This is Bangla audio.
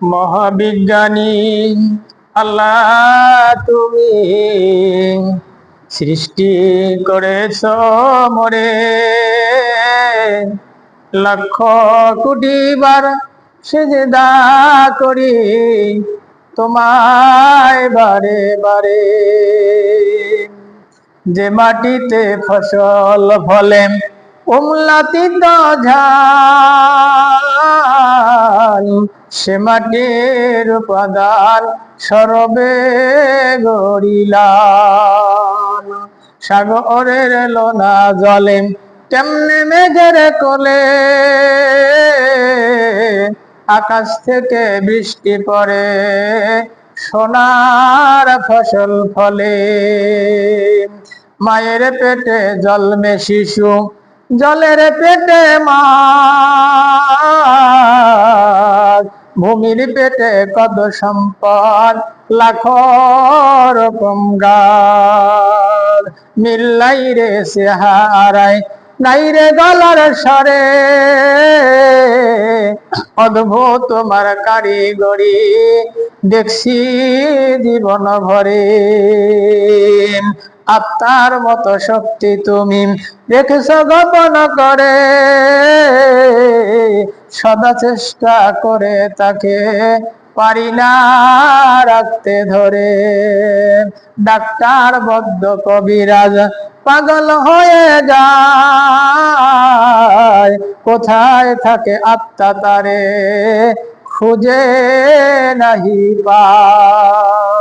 মহাবিজ্ঞানী আল্লাহ, তুমি সৃষ্টি করেছ মোরে, লক্ষ কোটি বার সিজদা করি তোমায় বারে বারে। যে মাটিতে ফসল ফলে অম্লাতিত ঝাল, সে মাটির উপাদান সরবে গড়িলাম। সাগরের লোনা জলে কেমনে মেঘের কোলে, আকাশ থেকে বৃষ্টি পড়ে সোনার ফসল ফলে। মায়ের পেটে জন্মে শিশু, জলের পেটে মা, ভূমির পেটে কত সম্পদ লাখো রকম গাছ। মিল্লাই রে চেহারায় নাই রে গলার স্বরে, অদ্ভুত তোমার কারিগরি দেখছি জীবন ভরে। আত্মার মতো শক্তি তুমি রেখেছ গোপন করে, সদা চেষ্টা করে তাকে পারি না রাখতে ধরে। ডাক্তার বদ্ধ কবিরাজ পাগল হয়ে যায়, কোথায় থাকে আত্মা তারে খুঁজে নাহি পায়।